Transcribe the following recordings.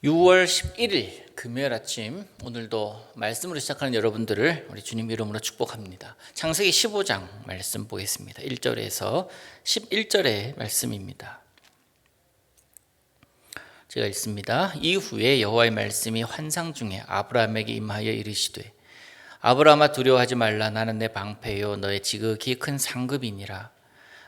6월 11일 금요일 아침, 오늘도 말씀으로 시작하는 여러분들을 우리 주님 이름으로 축복합니다. 창세기 15장 말씀 보겠습니다. 1절에서 11절의 말씀입니다. 제가 읽습니다. 이후에 여호와의 말씀이 환상 중에 아브라함에게 임하여 이르시되, 아브라함아, 두려워하지 말라. 나는 내 방패요 너의 지극히 큰 상급이니라.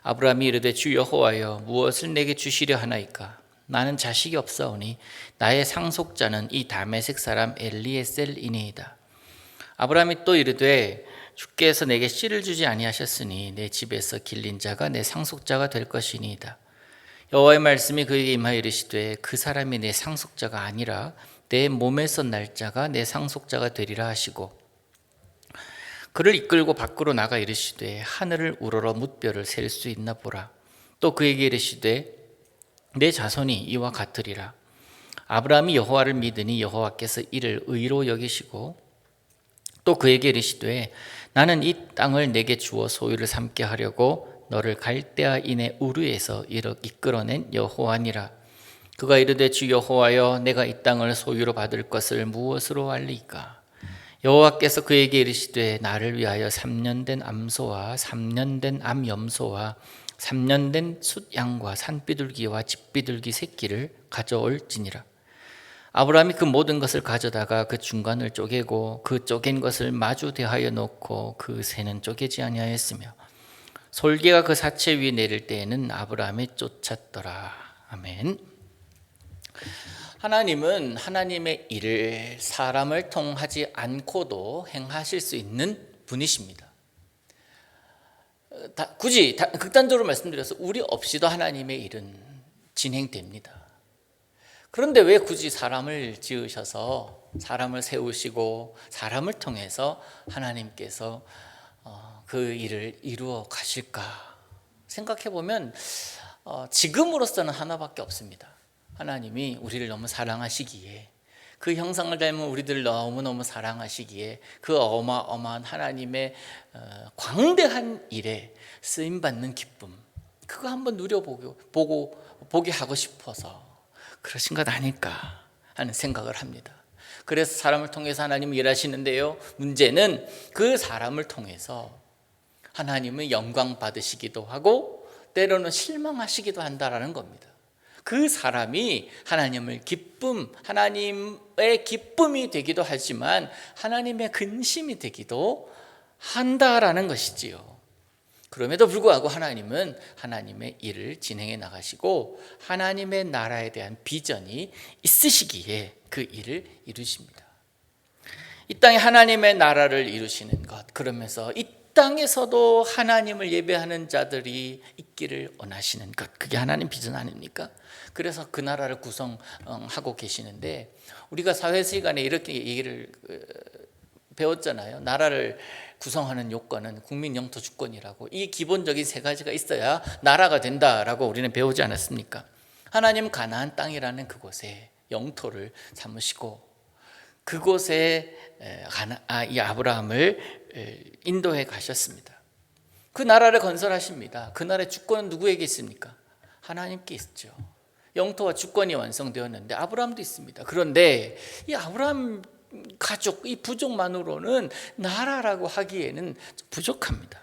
아브라함이 이르되, 주 여호와여, 무엇을 내게 주시려 하나이까? 나는 자식이 없사오니 나의 상속자는 이 다메섹 사람 엘리에셀이니이다. 아브라함이 또 이르되, 주께서 내게 씨를 주지 아니하셨으니 내 집에서 길린 자가 내 상속자가 될 것이니이다. 여호와의 말씀이 그에게 임하여 이르시되, 그 사람이 내 상속자가 아니라 내 몸에서 날 자가 내 상속자가 되리라 하시고, 그를 이끌고 밖으로 나가 이르시되, 하늘을 우러러 뭇별을 셀 수 있나 보라. 또 그에게 이르시되, 내 자손이 이와 같으리라. 아브라함이 여호와를 믿으니 여호와께서 이를 의로 여기시고, 또 그에게 이르시되, 나는 이 땅을 내게 주어 소유를 삼게 하려고 너를 갈대아인의 우르에서 이끌어낸 여호와니라. 그가 이르되, 주 여호와여, 내가 이 땅을 소유로 받을 것을 무엇으로 알리까? 여호와께서 그에게 이르시되, 나를 위하여 3년 된 암소와 3년 된 암염소와 3년 된 숫양과 산비둘기와 집비둘기 새끼를 가져올지니라. 아브라함이 그 모든 것을 가져다가 그 중간을 쪼개고 그 쪼갠 것을 마주 대하여 놓고 그 새는 쪼개지 아니하였으며, 솔개가 그 사체 위에 내릴 때에는 아브라함이 쫓았더라. 아멘. 하나님은 하나님의 일을 사람을 통하지 않고도 행하실 수 있는 분이십니다. 굳이 극단적으로 말씀드려서 우리 없이도 하나님의 일은 진행됩니다. 그런데 왜 굳이 사람을 지으셔서 사람을 세우시고 사람을 통해서 하나님께서 그 일을 이루어 가실까 생각해 보면 지금으로서는 하나밖에 없습니다. 하나님이 우리를 너무 사랑하시기에, 그 형상을 닮은 우리들을 너무너무 사랑하시기에 그 어마어마한 하나님의 광대한 일에 쓰임받는 기쁨, 그거 한번 보게 하고 싶어서 그러신 것 아닐까 하는 생각을 합니다. 그래서 사람을 통해서 하나님은 일하시는데요, 문제는 그 사람을 통해서 하나님은 영광 받으시기도 하고 때로는 실망하시기도 한다라는 겁니다. 그 사람이 하나님의 기쁨이 되기도 하지만 하나님의 근심이 되기도 한다라는 것이지요. 그럼에도 불구하고 하나님은 하나님의 일을 진행해 나가시고 하나님의 나라에 대한 비전이 있으시기에 그 일을 이루십니다. 이 땅에 하나님의 나라를 이루시는 것, 그러면서 이 땅에서도 하나님을 예배하는 자들이 있기를 원하시는 것, 그게 하나님 비전 아닙니까? 그래서 그 나라를 구성하고 계시는데, 우리가 사회 시간에 이렇게 얘기를 배웠잖아요. 나라를 구성하는 요건은 국민 영토 주권이라고, 이 기본적인 세 가지가 있어야 나라가 된다라고 우리는 배우지 않았습니까? 하나님 가나안 땅이라는 그곳에 영토를 삼으시고 그곳에 이 아브라함을 인도해 가셨습니다. 그 나라를 건설하십니다. 그 나라의 주권은 누구에게 있습니까? 하나님께 있죠. 영토와 주권이 완성되었는데 아브라함도 있습니다. 그런데 이 아브라함 가족, 이 부족만으로는 나라라고 하기에는 부족합니다.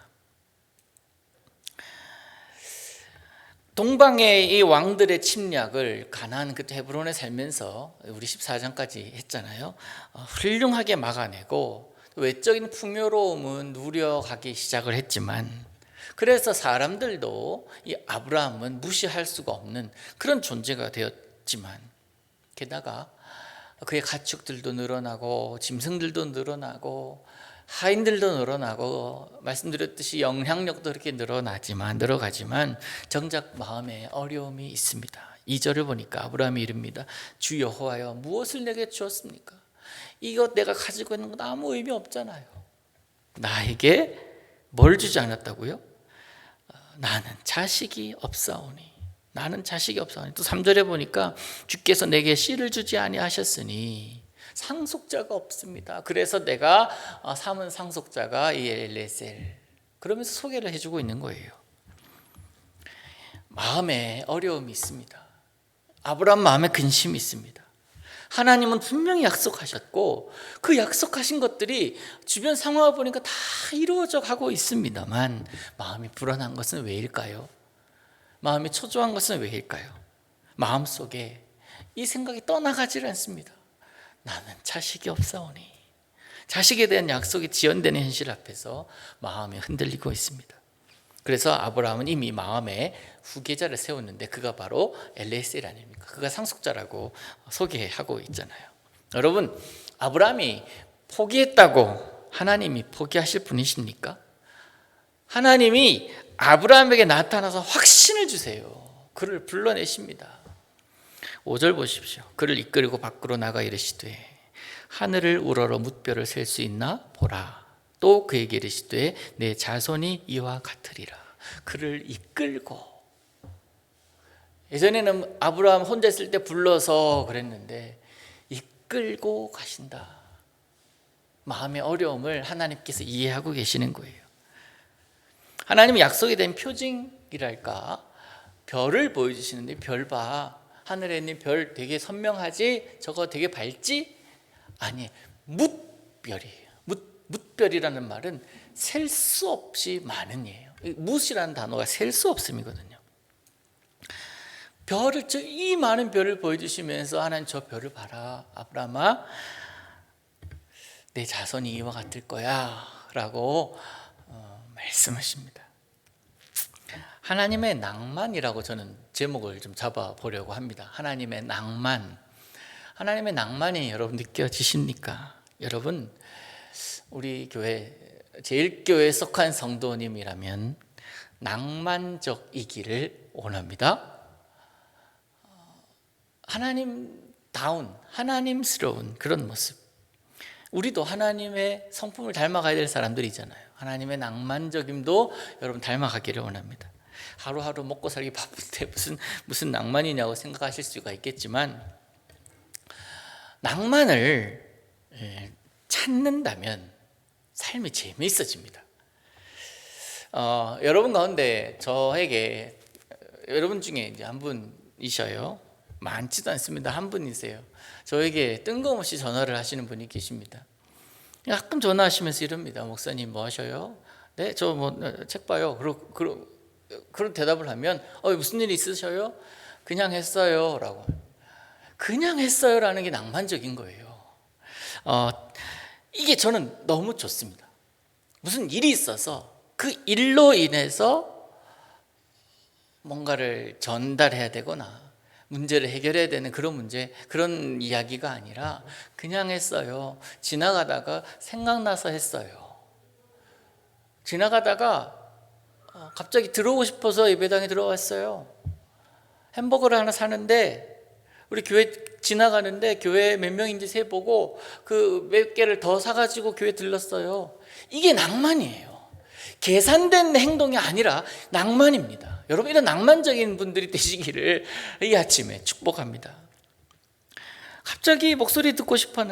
동방의 이 왕들의 침략을 가나안, 그때 헤브론에 살면서 우리 14장까지 했잖아요. 훌륭하게 막아내고 외적인 풍요로움은 누려가기 시작을 했지만, 그래서 사람들도 이 아브라함은 무시할 수가 없는 그런 존재가 되었지만, 게다가 그의 가축들도 늘어나고 짐승들도 늘어나고 하인들도 늘어나고, 말씀드렸듯이 영향력도 이렇게 늘어가지만 정작 마음에 어려움이 있습니다. 2절을 보니까 아브라함이 이릅니다. 주 여호와여, 무엇을 내게 주었습니까? 이것 내가 가지고 있는 건 아무 의미 없잖아요. 나에게 뭘 주지 않았다고요? 나는 자식이 없사오니. 또 3절에 보니까 주께서 내게 씨를 주지 아니하셨으니 상속자가 없습니다. 그래서 내가 삼은 상속자가 이 엘리에셀, 그러면서 소개를 해주고 있는 거예요. 마음에 어려움이 있습니다. 아브라함 마음에 근심이 있습니다. 하나님은 분명히 약속하셨고 그 약속하신 것들이 주변 상황을 보니까 다 이루어져 가고 있습니다만 마음이 불안한 것은 왜일까요? 마음이 초조한 것은 왜일까요? 마음속에 이 생각이 떠나가질 않습니다. 나는 자식이 없사오니. 자식에 대한 약속이 지연되는 현실 앞에서 마음이 흔들리고 있습니다. 그래서 아브라함은 이미 마음에 후계자를 세웠는데 그가 바로 엘리에셀 아닙니까? 그가 상속자라고 소개하고 있잖아요. 여러분, 아브라함이 포기했다고 하나님이 포기하실 분이십니까? 하나님이 아브라함에게 나타나서 확신을 주세요. 그를 불러내십니다. 5절 보십시오. 그를 이끌고 밖으로 나가 이르시되 하늘을 우러러 뭇별을 셀 수 있나 보라. 또 그에게 이르시되 내 자손이 이와 같으리라. 그를 이끌고, 예전에는 아브라함 혼자 있을 때 불러서 그랬는데 이끌고 가신다. 마음의 어려움을 하나님께서 이해하고 계시는 거예요. 하나님은 약속에 대한 표징이랄까, 별을 보여주시는데 별 봐, 하늘에 있는 별 되게 선명하지? 저거 되게 밝지? 아니, 뭇별이에요. 뭇별이라는 말은 셀 수 없이 많은 이에요. 뭇이라는 단어가 셀 수 없음이거든요. 별을, 이 많은 별을 보여주시면서 하나님 저 별을 봐라, 아브라함아, 내 자손이 이와 같을 거야 라고 말씀하십니다. 하나님의 낭만이라고 저는 제목을 좀 잡아보려고 합니다. 하나님의 낭만. 하나님의 낭만이 여러분 느껴지십니까? 여러분, 우리 교회 제일교회에 속한 성도님이라면 낭만적이기를 원합니다. 하나님다운, 하나님스러운 그런 모습. 우리도 하나님의 성품을 닮아가야 될 사람들이잖아요. 하나님의 낭만적임도 여러분 닮아가기를 원합니다. 하루하루 먹고 살기 바쁜데 무슨 낭만이냐고 생각하실 수가 있겠지만, 낭만을 찾는다면 삶이 재미있어집니다. 여러분 가운데 저에게, 여러분 중에 이제 한 분이셔요. 많지도 않습니다. 한 분이세요. 저에게 뜬금없이 전화를 하시는 분이 계십니다. 가끔 전화하시면서 이럽니다. 목사님 뭐 하셔요? 네, 저 뭐 책 봐요. 그런 대답을 하면 무슨 일 있으셔요? 그냥 했어요 라고. 그냥 했어요 라는 게 낭만적인 거예요. 이게 저는 너무 좋습니다. 무슨 일이 있어서 그 일로 인해서 뭔가를 전달해야 되거나 문제를 해결해야 되는 그런 문제, 그런 이야기가 아니라 그냥 했어요. 지나가다가 생각나서 했어요. 지나가다가 갑자기 들어오고 싶어서 예배당에 들어왔어요. 햄버거를 하나 사는데 우리 교회 지나가는데 교회 몇 명인지 세보고 그 몇 개를 더 사가지고 교회 들렀어요. 이게 낭만이에요. 계산된 행동이 아니라 낭만입니다. 여러분, 이런 낭만적인 분들이 되시기를 이 아침에 축복합니다. 갑자기 목소리 듣고 싶어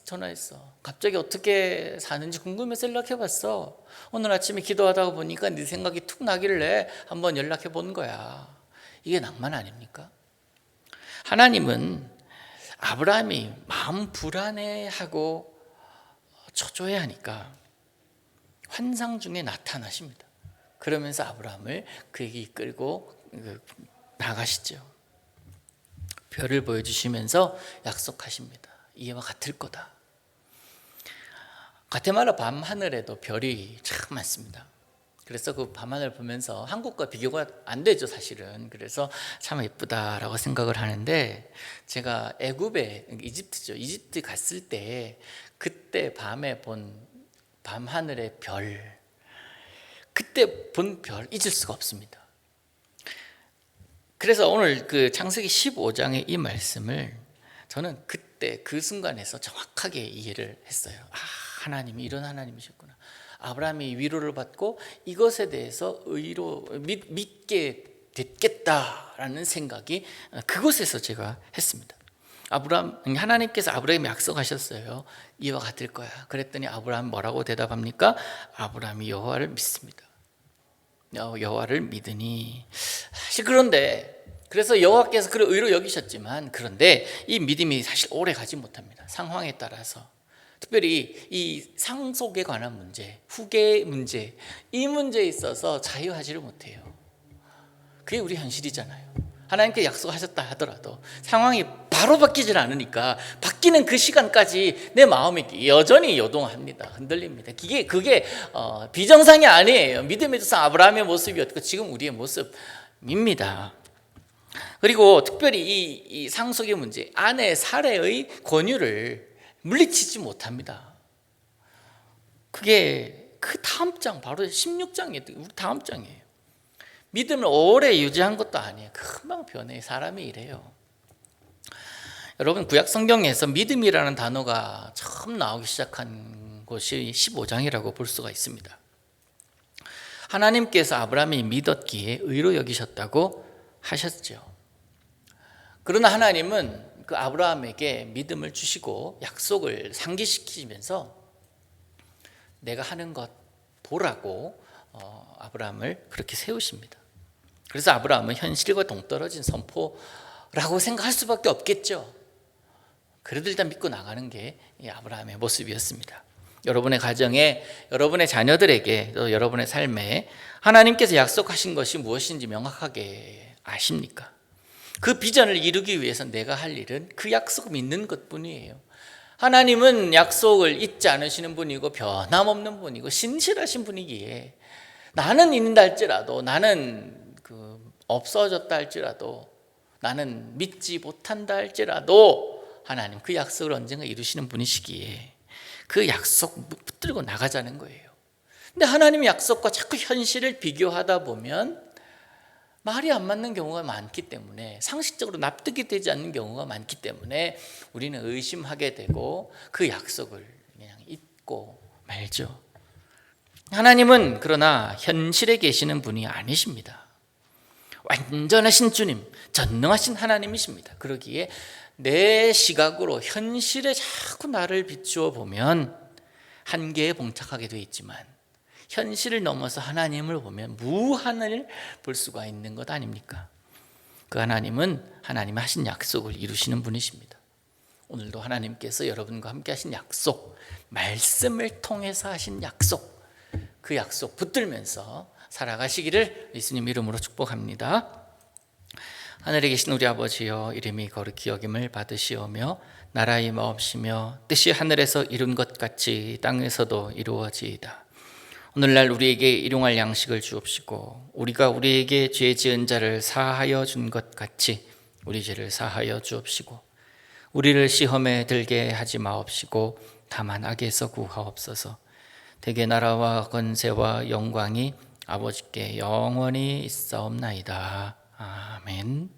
전화했어. 갑자기 어떻게 사는지 궁금해서 연락해봤어. 오늘 아침에 기도하다가 보니까 네 생각이 툭 나길래 한번 연락해 본 거야. 이게 낭만 아닙니까? 하나님은 아브라함이 마음 불안해하고 초조해하니까 환상 중에 나타나십니다. 그러면서 아브라함을 그에게 이끌고 나가시죠. 별을 보여주시면서 약속하십니다. 이와 같을 거다. 과테말라 밤하늘에도 별이 참 많습니다. 그래서 그 밤하늘 보면서 한국과 비교가 안 되죠, 사실은. 그래서 참 예쁘다라고 생각을 하는데, 제가 애굽에, 이집트죠, 이집트 갔을 때 그때 밤에 본 밤하늘의 별, 그때 본 별 잊을 수가 없습니다. 그래서 오늘 그 창세기 15장의 이 말씀을 저는 그때 그 순간에서 정확하게 이해를 했어요. 하나님이 이런 하나님이셨구나. 아브라함이 위로를 받고 이것에 대해서 믿게 됐겠다라는 생각이 그곳에서 제가 했습니다. 하나님께서 아브라함에게 약속하셨어요. 이와 같을 거야. 그랬더니 아브라함 뭐라고 대답합니까? 아브라함이 여호와를 믿습니다. 여호와를 믿으니. 사실 그런데 그래서 여호와께서 그를 의로 여기셨지만, 그런데 이 믿음이 사실 오래 가지 못합니다. 상황에 따라서. 특별히 이 상속에 관한 문제, 후계 문제, 이 문제에 있어서 자유하지를 못해요. 그게 우리 현실이잖아요. 하나님께 약속하셨다 하더라도 상황이 바로 바뀌질 않으니까 바뀌는 그 시간까지 내 마음이 여전히 요동합니다. 흔들립니다. 그게 비정상이 아니에요. 믿음의 조상 아브라함의 모습이었고 지금 우리의 모습입니다. 그리고 특별히 이 상속의 문제, 아내 사례의 권유를 물리치지 못합니다. 그게 그 다음 장, 바로 16장이에요. 다음 장이에요. 믿음을 오래 유지한 것도 아니에요. 금방 변해. 사람이 이래요. 여러분, 구약 성경에서 믿음이라는 단어가 처음 나오기 시작한 곳이 15장이라고 볼 수가 있습니다. 하나님께서 아브라함이 믿었기에 의로 여기셨다고 하셨죠. 그러나 하나님은 그 아브라함에게 믿음을 주시고 약속을 상기시키면서 내가 하는 것 보라고 아브라함을 그렇게 세우십니다. 그래서 아브라함은 현실과 동떨어진 선포라고 생각할 수밖에 없겠죠. 그래도 일단 믿고 나가는 게 아브라함의 모습이었습니다. 여러분의 가정에, 여러분의 자녀들에게, 또 여러분의 삶에 하나님께서 약속하신 것이 무엇인지 명확하게 아십니까? 그 비전을 이루기 위해서 내가 할 일은 그 약속을 믿는 것뿐이에요. 하나님은 약속을 잊지 않으시는 분이고 변함없는 분이고 신실하신 분이기에 나는 잊는다 할지라도, 나는 없어졌다 할지라도, 나는 믿지 못한다 할지라도 하나님 그 약속을 언젠가 이루시는 분이시기에 그 약속 붙들고 나가자는 거예요. 근데 하나님의 약속과 자꾸 현실을 비교하다 보면 말이 안 맞는 경우가 많기 때문에, 상식적으로 납득이 되지 않는 경우가 많기 때문에 우리는 의심하게 되고 그 약속을 그냥 잊고 말죠. 하나님은 그러나 현실에 계시는 분이 아니십니다. 완전하신 주님, 전능하신 하나님이십니다. 그러기에 내 시각으로 현실에 자꾸 나를 비추어 보면 한계에 봉착하게 되어 있지만, 현실을 넘어서 하나님을 보면 무한을 볼 수가 있는 것 아닙니까? 그 하나님은 하나님이 하신 약속을 이루시는 분이십니다. 오늘도 하나님께서 여러분과 함께 하신 약속, 말씀을 통해서 하신 약속, 그 약속 붙들면서 살아가시기를 예수님 이름으로 축복합니다. 하늘에 계신 우리 아버지여, 이름이 거룩히 여김을 받으시오며 나라의 마옵시며 뜻이 하늘에서 이룬 것 같이 땅에서도 이루어지이다. 오늘날 우리에게 일용할 양식을 주옵시고 우리가 우리에게 죄 지은 자를 사하여 준 것 같이 우리 죄를 사하여 주옵시고 우리를 시험에 들게 하지 마옵시고 다만 악에서 구하옵소서. 대개 나라와 권세와 영광이 아버지께 영원히 있사옵나이다. 아멘.